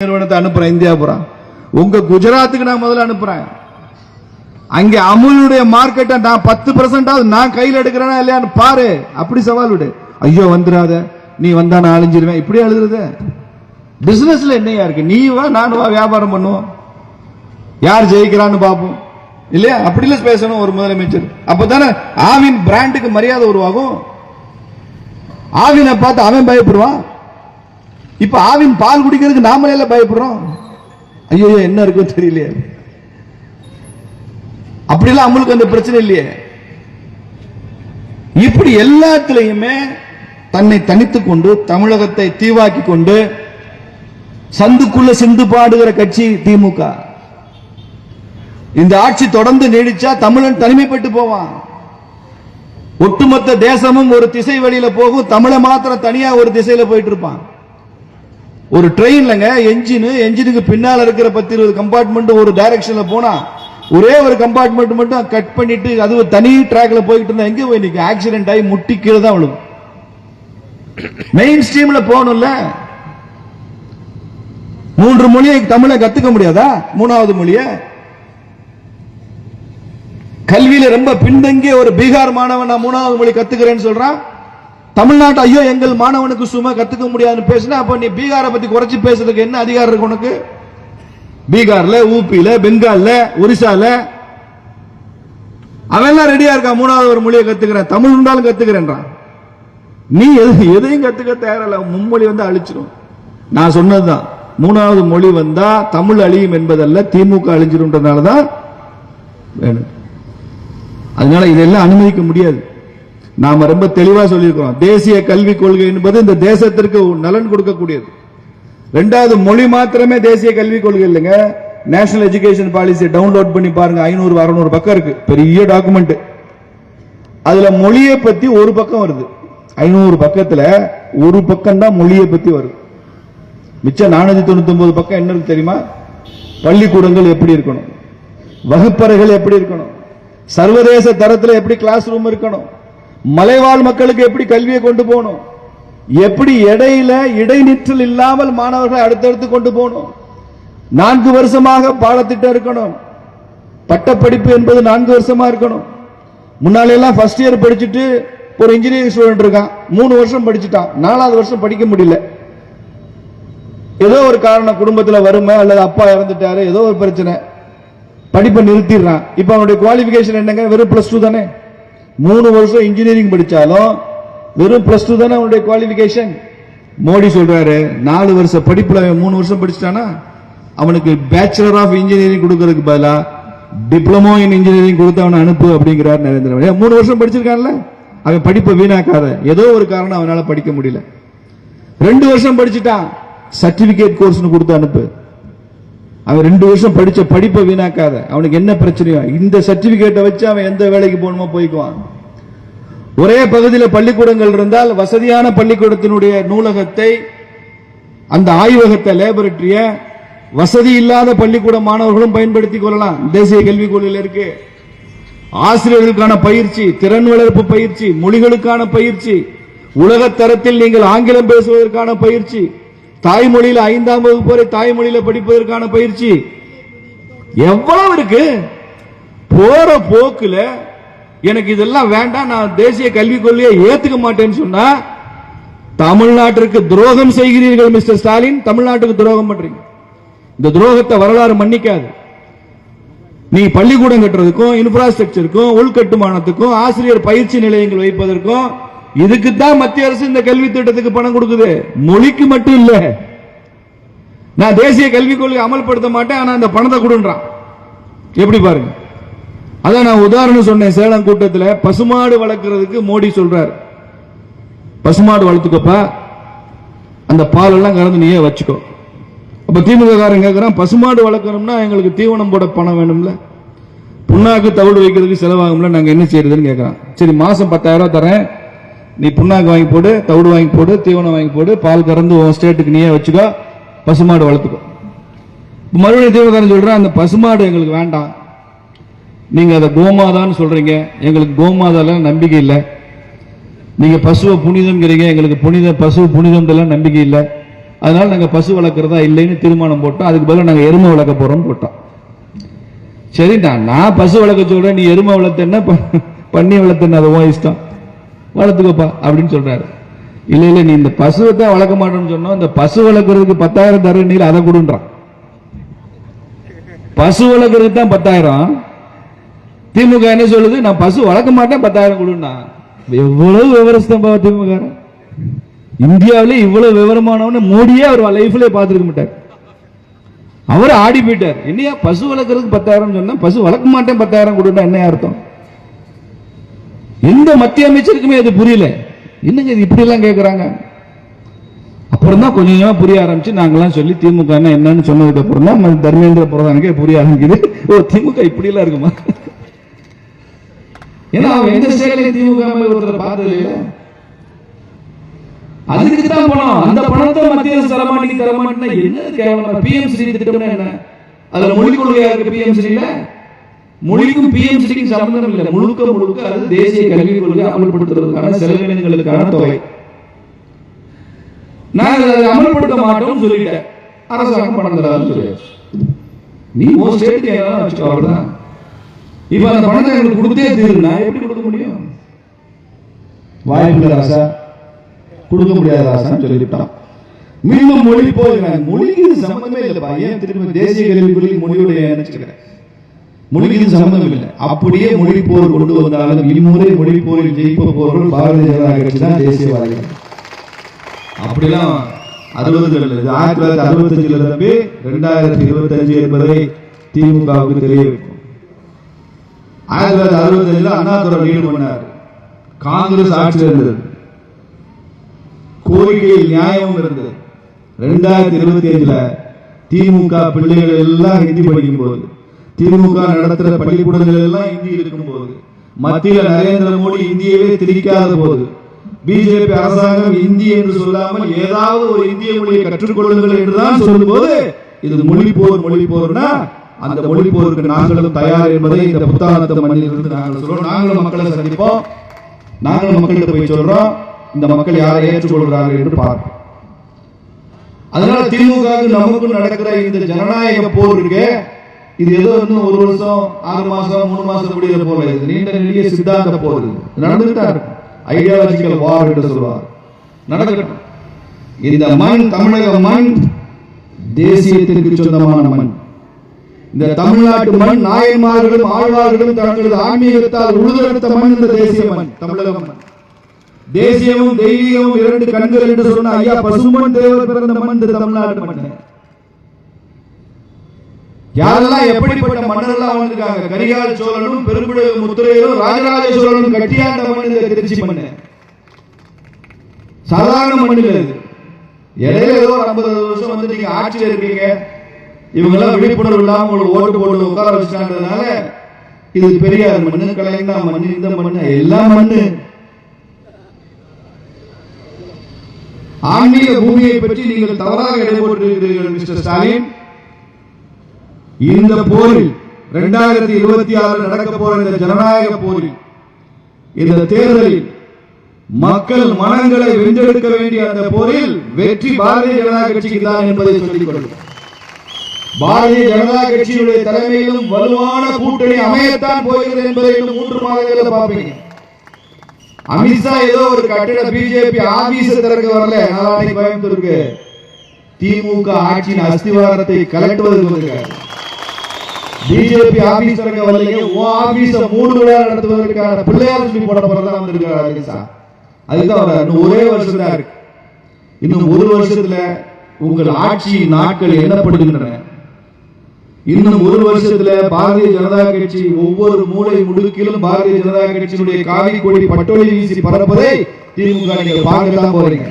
நிறுவனத்தை அனுப்புறேன் இந்தியா பூரா. உங்க குஜராத்துக்கு நான் முதல்ல அனுப்புறேன். அங்க அமுலுடைய மார்க்கெட்டை நான் 10% நான் கையில் எடுக்கிறேனா இல்லையான்னு பாரு. அப்படி சவால் விடு. ஐயோ வந்துடாத, நீ வந்தா நான் அழிஞ்சிருவேன், இப்படி அழுதுறது. பிசினஸ்ல என்னையா இருக்கு? நீ வா நான் வா, வியாபாரம் பண்ணுவோம், யார் ஜெயிக்கிறான்னு பார்ப்போம் இல்லையா? அப்படில பேசணும் ஒரு முதலமைச்சர். அப்பதானே ஆவின் பிராண்டுக்கு மரியாதை உருவாகும். ஆவினை பார்த்து அவன் பயப்படுவான். இப்ப ஆவின் பால் குடிக்கிறதுக்கு நாமளே எல்லாம் பயப்படுறோம். ஐயோ என்ன இருக்கும் தெரியலையே. அப்படிலாம் அமுலுக்கு அந்த பிரச்சனை இல்லையே. இப்படி எல்லாத்திலையுமே தன்னை தனித்துக் கொண்டு தமிழகத்தை தீவாக்கி கொண்டு சந்துக்குள்ள சிந்து பாடுகிற கட்சி திமுக. இந்த ஆட்சி தொடர்ந்து நீடிச்சா தமிழன் தனிமைப்பட்டு போவான். ஒட்டுமொத்த தேசமும் ஒரு திசை வழியில போகும், தமிழை மாத்திரம் தனியா ஒரு திசையில போயிட்டு இருப்பான். ஒரு ட்ரெயின்லங்க என்ஜினுக்கு பின்னால இருக்கிற 10-20 கம்பார்ட்மெண்ட் ஒரு டைரக்ஷன்ல போனா ஒரே ஒரு கம்பார்ட்மெண்ட் மட்டும் கட் பண்ணிட்டு அது ஒரு தனி ட்ராக்ல போயிட்டு இருந்தா எங்க போய் நிக்கும்? ஆக்சிடென்ட் ஆகி முட்டி கீழே தான் விழும். மெயின் ஸ்ட்ரீம்ல போகணும்ல. 3 மொழியை தமிழை கத்துக்க முடியாதா? 3வது மொழிய கல்வியில ரொம்ப பின்தங்கிய ஒரு பீகார் மாணவன் நான் 3வது மொழி கத்துக்கிறேன்னு சொல்றான். தமிழ்நாட்டு ஐயோ எங்கள் மாணவனுக்கு சும்மா கத்துக்க முடியாதுன்னு பேசினா அப்ப நீ பீகாரை பத்தி குறைச்சு பேசுறதுக்கு என்ன அதிகாரம் இருக்கு உனக்கு? பீகார்ல, ஊபியில, பெங்கால்ல, ஒரிசால அவெல்லாம் ரெடியா இருக்கான் 3வது ஒரு மொழியை கத்துக்கிறேன், தமிழ் இருந்தாலும் கத்துக்கிறேன்றான். நீ எதையும் கத்துக்க தயாரில்ல. மும்மொழி வந்து அழிச்சிடும். நான் சொன்னதுதான், 3வது மொழி வந்தா தமிழ் அழியும் என்பதல்ல, திமுக அழிஞ்சிரும்ன்றதுனாலதான் வேணும். அதனால இதெல்லாம் அனுமதிக்க முடியாது. நாம ரொம்ப தெளிவா சொல்லியிருக்கிறோம். தேசிய கல்விக் கொள்கை என்பது இந்த தேசத்திற்கு நலன் கொடுக்கக்கூடியது. 2வது மொழி மாத்திரமே தேசிய கல்விக் கொள்கை இல்லைங்க. நேஷனல் எஜுகேஷன் பாலிசி டவுன்லோட் பண்ணி பாருங்க. 500-600 பக்கம் இருக்கு, பெரிய டாக்குமெண்ட். அதுல மொழியை பத்தி ஒரு பக்கம் வருது. 500 பக்கத்துல ஒரு பக்கம் தான் மொழியை பத்தி வருது. மிச்சம் 499 பக்கம் என்ன இருக்கு தெரியுமா? பள்ளிக்கூடங்கள் எப்படி இருக்கணும், வகுப்பறைகள் எப்படி இருக்கணும், சர்வதேச தரத்தில் எப்படி கிளாஸ் ரூம் இருக்கணும், மலைவாழ் மக்களுக்கு எப்படி கல்வியை கொண்டு போகணும், எப்படி இடையில இடைநிற்றல் இல்லாமல் மாணவர்களை அடுத்தடுத்து கொண்டு போகணும், 4 வருஷமாக பாடத்திட்டம் இருக்கணும், பட்டப்படிப்பு என்பது 4 வருஷமா இருக்கணும். முன்னால எல்லாம் ஃபர்ஸ்ட் இயர் படிச்சுட்டு ஒரு இன்ஜினியரிங் ஸ்டூடெண்ட் இருக்கான், 3 வருஷம் படிச்சுட்டான், 4வது வருஷம் படிக்க முடியல. ஏதோ ஒரு காரணம், குடும்பத்தில் வறுமை அல்லது அப்பா இறந்துட்டாரு, ஏதோ ஒரு பிரச்சனை, படிப்பை நிறுத்திடுறான். இப்ப அவனுடைய குவாலிபிகேஷன் என்னங்க? வெறும் +2 தானே. 3 வருஷம் இன்ஜினியரிங் படிச்சாலும் வெறும் +2 தானே அவனுடைய குவாலிபிகேஷன். மோடி சொல்றாரு 4 வருஷ படிப்புல 3 வருஷம் படிச்சுட்டானா அவனுக்கு பேச்சுலர் ஆஃப் இன்ஜினியரிங் கொடுக்கறதுக்கு பதிலா டிப்ளமோ இன் இன்ஜினியரிங் கொடுத்து அவனை அனுப்பு அப்படிங்கிறார் நரேந்திர மோடி. 3 வருஷம் படிச்சிருக்கான்ல, அவன் படிப்பை வீணாக்காத. ஏதோ ஒரு காரணம் அவனால படிக்க முடியல. 2 வருஷம் படிச்சுட்டான், சர்டிபிகேட் கோர்ஸ் கொடுத்து அனுப்பு. அவன் 2 வருஷம் படிச்ச படிப்பை வீணாக்காத. அவனுக்கு என்ன பிரச்சனையோ இந்த சர்டிபிகேட்டை வச்சு அவன் எந்த வேலைக்கு போகணுமோ போய்க்குவான். ஒரே பகுதியில் பள்ளிக்கூடங்கள் இருந்தால் வசதியான பள்ளிக்கூடத்தினுடைய நூலகத்தை, அந்த ஆய்வகத்தை, லேபரட்டரிய வசதி இல்லாத பள்ளிக்கூட மாணவர்களும் பயன்படுத்திக் கொள்ளலாம். தேசிய கல்விக் கொள்கையில் இருக்கு. ஆசிரியர்களுக்கான பயிற்சி, திறன் வளர்ப்பு பயிற்சி, மொழிகளுக்கான பயிற்சி, உலக தரத்தில் நீங்கள் ஆங்கிலம் பேசுவதற்கான பயிற்சி, தாய்மொழியில 5ஆம் வகுப்பு வரை தாய்மொழியில படிப்பதற்கான பயிற்சி எவ்வளவு இருக்கு. போற போக்குல எனக்கு இதெல்லாம் வேண்டாம், நான் தேசிய கல்விக் கொள்கையை ஏத்துக்க மாட்டேன்னு சொன்னா தமிழ்நாட்டிற்கு துரோகம் செய்கிறீர்கள் மிஸ்டர் ஸ்டாலின். தமிழ்நாட்டுக்கு துரோகம் பண்றீங்க. இந்த துரோகத்தை வரலாறு மன்னிக்காது. நீ பள்ளிக்கூடம் கட்டுறதுக்கும், இன்ஃப்ராஸ்ட்ரக்சருக்கும், உள்கட்டுமானத்துக்கும், ஆசிரியர் பயிற்சி நிலையங்கள் வைப்பதற்கும், இதுக்குத்தான் மத்திய அரசு இந்த கல்வி திட்டத்துக்கு பணம் கொடுக்குது. மொழிக்கு மட்டும் இல்ல. நான் தேசிய கல்விக் கொள்கை அமல்படுத்த மாட்டேன், ஆனா அந்த பணத்தை கொடுன்றான். எப்படி பாருங்க. அதான் நான் உதாரணம் சொன்னேன். சேலம் கூட்டத்தில் பசுமாடு வளர்க்கறதுக்கு மோடி சொல்றார், பசுமாடு வளர்த்துக்கப்பா, அந்த பால் எல்லாம் கலந்து நீயே வச்சுக்கோ. அப்ப திமுக காரன் கேட்கிறான், பசுமாடு வளர்க்கணும்னா எங்களுக்கு தீவனம் போட பணம் வேணும்ல, புண்ணாக்கு தவிடு வைக்கிறதுக்கு செலவாகும்ல, நாங்க என்ன செய்யறதுன்னு கேட்கறான். சரி மாசம் 10,000 தரேன், நீ புண்ணாக்கு வாங்கி போடு, தவிடு வாங்கி போடு, தீவனம் வாங்கி போடு, பால் கறந்து உன் ஸ்டேட்டுக்கு நீயே வச்சுக்கோ, பசுமாடு வளர்த்துக்கோ. மறுபடியும் திமுக சொல்றான், அந்த பசுமாடு எங்களுக்கு வேண்டாம், நீங்க அதை கோமாதான்னு சொல்றீங்க, எங்களுக்கு கோமாதால நம்பிக்கை இல்லை, நீங்க பசுவை புனிதம்ங்கிறீங்க, எங்களுக்கு பசு புனிதம் நம்பிக்கை இல்லை, அதனால நாங்க பசு வளர்க்கறதா இல்லைன்னு தீர்மானம் போட்டோம். அதுக்கு பதிலாக நாங்க எருமை வளர்க்க போறோம்னு போட்டோம். சரிடா, நான் பசு வளர்க்க சொல்றேன், நீ எருமை வளர்த்தேன்னா பண்ணி வளர்த்தேன்னு அது உன் இஷ்டம், வளர்த்துக்கோப்பா அப்படின்னு சொல்றாரு. இல்ல இல்ல, நீ இந்த பசுவை தான் வளர்க்க மாட்டேன்னு சொன்னோம், இந்த பசு வளர்க்கறதுக்கு 10,000 தர நீ அதை கொடுன்றான். பசு வளர்க்கறதுக்கு தான் 10,000. திமுக என்ன சொல்லுது, நான் பசு வளர்க்க மாட்டேன் 10,000 கொடுன்னா. எவ்வளவு விவரஸ்தம்பா திமுக. இந்தியாவிலே இவ்வளவு விவரமானவன மோடியே அவர் லைஃப்ல பார்த்துருக்க மாட்டார். அவர் ஆடி போயிட்டார். என்னையா பசு வளர்க்கறதுக்கு 10,000 சொன்னா, பசு வளர்க்க மாட்டேன் 10,000 கொடுன்னா என்ன அர்த்தம்? எந்த மத்திய அமைச்சருக்குமே அது புரியல. என்னங்க இது இப்படி எல்லாம் கேட்கறாங்க? அப்புறம் தான் கொஞ்சம் கொஞ்சமா புரிய ஆரம்பிச்சு நாங்கெல்லாம் சொல்லி திமுக என்னன்னு சொன்னதுக்கு அப்புறம் தான் தர்மேந்திர பிரதானுக்கே புரிய ஆரம்பிக்குது. ஓ, திமுக இப்படி எல்லாம் இருக்குமா? ஏன்னா அவன் எந்த ஸ்டைல திமுக ஒருத்தர் பார்த்தது இல்ல. அதுக்கு தான் பணம். அந்த பணத்தை மத்திய அரசு தரமாட்டேங்க தரமாட்டேன்னா என்ன கேவலம். பிஎம்சி திட்டம்னா என்ன? அதுல மொழிக் கொள்கையா இருக்கு பிஎம்சி இல்ல. மொழிக்கும் பிஎம்சிக்கும் சம்பந்தம் இல்லை. முழுக்க முழுக்க அது தேசிய கல்விக் கொள்கை அமல்படுத்துவதற்கான செலவினங்களுக்கான தொகை. நான் அதை அமல்படுத்த மாட்டோம் சொல்லிட்டேன். அரசாங்கம் பணம் தராதுன்னு சொல்லியாச்சு. நீ உன் ஸ்டேட்டுக்கு ஏதாவது வச்சுக்கோ, அவ்வளவுதான். இப்ப அந்த பணத்தை எங்களுக்கு கொடுத்தே தீருனா எப்படி கொடுக்க முடியும்? வாய்ப்பு ராசா, கொடுக்க முடியாத ராசான்னு சொல்லிவிட்டான். மீண்டும் மொழி போகிறேன். மொழிக்கு சம்பந்தமே இல்லைப்பா. ஏன் திரும்ப தேசிய கல்விக் கொள்கை மொழியுடைய நினைச்சுக்கிறேன்? மொழிக்கு சம்பந்தம் இல்லை. அப்படியே மொழி போர் கொண்டு வந்தாலும் இம்முறை மொழி போரில் ஜெயிப்ப போர்கள் பாரதிய ஜனதா கட்சி தான் தேசியவாதிகள். அப்படிலாம் 1965 இருந்து 2025 என்பதை திமுகவுக்கு தெரிய வைக்கும். 1965 அண்ணாதுரை லீடு பண்ணார். காங்கிரஸ் ஆட்சியில் இருந்தது. கோரிக்கையில் நியாயம் இருந்தது. 2025 திமுக பிள்ளைகள் எல்லாம் ஹிந்தி படிக்கும் போது, திமுக நடத்துற பள்ளிக்கூடங்கள் எல்லாம் இந்தி இருக்கும் போது, மத்தியில் நரேந்திர மோடி இந்தியவே திரிக்காத போது, பிஜேபி அரசாங்கம் இந்தி என்று சொல்லாமல் ஏதாவது ஒரு இந்திய மொழியை கற்றுக்கொள்ளுங்கள் என்றுதான் சொல்லும் போது, இது மொழி போர்னா அந்த மொழி போருக்கு நாங்களும் தயார் என்பதை இந்த புத்தானத்த மண்ணில் இருந்து நாங்கள் சொல்றோம். நாங்களும் மக்களை சந்திப்போம், நாங்களும் மக்கள்கிட்ட போய் சொல்றோம். இந்த மக்கள் யாரை ஏற்றுக்கொள்கிறார்கள் என்று பார்ப்போம். அதனால திமுக நமக்கும் நடக்கிற இந்த ஜனநாயக போர் இருக்கு, இது ஏதோ இன்னும் 1 வருஷம் 6 மாசம் 3 மாசம் முடிகிற போல, இது நீண்ட நெடிய சித்தாந்த போர் நடந்துட்டா இருக்கும். ஐடியாலஜிக்கல் வார் என்று சொல்வார். நடக்கட்டும். இந்த மண் தமிழக மண் தேசியத்திற்கு சொந்தமான மண். இந்த தமிழ்நாட்டு மண் நாயன்மார்களும் ஆழ்வார்களும் தங்களது ஆன்மீகத்தால் உழுதெடுத்த மண் இந்த தேசிய மண், தமிழக மண். தேசியமும் தெய்வீகமும் 2 கண்கள் என்று சொன்ன ஐயா பசும்பொன் தேவர் பிறந்த மண் இந்த தமிழ்நாட்டு மண். யாரெல்லாம் எப்படிப்பட்ட மன்னர்கள்லாம் வந்திருக்காங்க? கரிகால சோழனும் பெரும்புழு முத்துரையரும் ராஜராஜ சோழனும் கட்டியாண்ட மண் இந்த திருச்சி மண். சாதாரண மண் இல்லை. இடையில ஏதோ 50 வருஷம் வந்து நீங்க ஆட்சியில் இருக்கீங்க, இவங்க எல்லாம் விழிப்புணர்வு இல்லாம உங்களுக்கு ஓட்டு போட்டு உட்கார வச்சுட்டான்றதுனால இது பெரியார் மண்ணு, கலைஞா மண்ணு, இந்த மண்ணு எல்லாம் மண்ணு. ஆன்மீக பூமியை பற்றி நீங்கள் தவறாக எடை போட்டிருக்கிறீர்கள் மிஸ்டர் ஸ்டாலின். இந்த போரில் 2026 நடக்க போற இந்த ஜனநாயக போரில், இந்த தேர்தலில் மக்கள் மனங்களை வென்றெடுக்க வேண்டிய அந்த போரில் வெற்றி பாரதிய ஜனதா கட்சிக்கு தான் என்பதை சொல்லிக் கொள்ளுங்கள். பாரதிய ஜனதா கட்சியுடைய தலைமையிலும் வலுவான கூட்டணி அமையத்தான் போகிறது என்பதை இன்னும் 3 மாதங்களில் பார்ப்பீங்க. அமித்ஷா ஏதோ ஒரு கட்டிட பிஜேபி ஆபீஸ் திறக்க வரல, நாளைக்கு கோயம்புத்தூருக்கு திமுக ஆட்சியின் அஸ்திவாரத்தை கலட்டுவதற்கு வந்திருக்காரு. பிஜேபி ஆபீஸ் திறக்க வரலைங்க, ஆபீஸ 3 விழா நடத்துவதற்கான பிள்ளையார் சொல்லி போட போறதா வந்திருக்காரு அமித்ஷா. அதுதான் இன்னும் ஒரே வருஷம் தான் இருக்கு. இன்னும் 1 வருஷத்துல உங்கள் ஆட்சியின் நாட்கள் எண்ணப்படுகின்றன. இன்னும் 1 வருஷத்துல பாரதிய ஜனதா கட்சி ஒவ்வொரு மூலை முடுக்கிலும் பாரதிய ஜனதா கட்சியினுடைய காவி கொடி பட்டொலி வீசி பறப்பதை திமுக நீங்கள் பார்க்கத்தான் போறீங்க.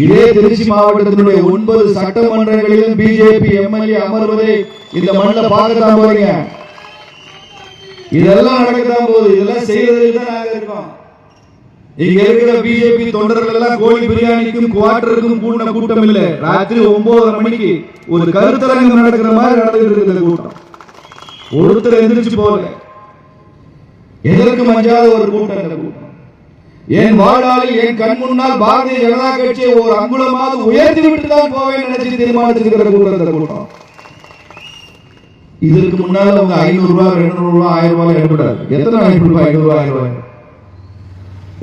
இதே திருச்சி மாவட்டத்தினுடைய 9 சட்டமன்றங்களிலும் பிஜேபி எம்எல்ஏ அமர்வதை இந்த மண்ணில் பார்க்கத்தான் போறீங்க. இதெல்லாம் நடக்கத்தான் போகுது. இதெல்லாம் செய்யறதுக்கு தான் நாங்க இருக்கோம். இங்க இருக்கிற பிஜேபி தொண்டர்கள் எல்லாம் கோழி பிரியாணிக்கும் குவார்டருக்கும் கூட்டின கூட்டம் இல்ல. ராத்திரி 9:30 மணிக்கு ஒரு கருத்தரங்கம் நடக்கிற மாதிரி நடந்துட்டு இருக்கிற கூட்டம். ஒருத்தர் எந்திரிச்சு போல, எதற்கு மஞ்சாத ஒரு கூட்டம். இந்த கூட்டம் என் வாழ்நாளில் என் கண் முன்னால் பாரதிய ஜனதா கட்சியை ஒரு அங்குலமாவது உயர்த்தி விட்டு தான் போவேன் நினைச்சு தீர்மானிச்சிருக்கிற கூட்டம் கூட்டம். இதற்கு முன்னால் அவங்க 500 ரூபாய் 200 ரூபாய் 1000 ரூபாய் எடுக்கூடாது. எத்தனை நாளைக்கு கொடுப்பா? 500 ரூபாய் 1000 ரூபாய்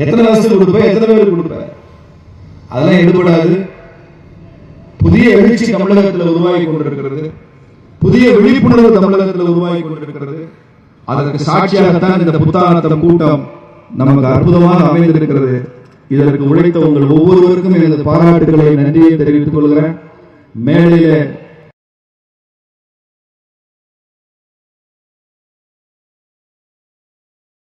எத்தனை வருஷத்துக்கு கொடுப்பேன்? எத்தனை பேருக்கு கொடுப்பேன்? அதெல்லாம் எடுக்கூடாது. புதிய எழுச்சி தமிழகத்தில் உருவாகி கொண்டிருக்கிறது. புதிய விழிப்புணர்வு தமிழகத்தில் உருவாகி கொண்டிருக்கிறது. அதற்கு சாட்சியாகத்தான் இந்த புத்தானத்தம் கூட்டம் நமக்கு அற்புதமாக அமைந்திருக்கிறது. இதற்கு உழைத்த உங்கள் ஒவ்வொருவருக்கும் எனது பாராட்டுகளை நன்றியை தெரிவித்துக் கொள்கிறேன். மேடையிலே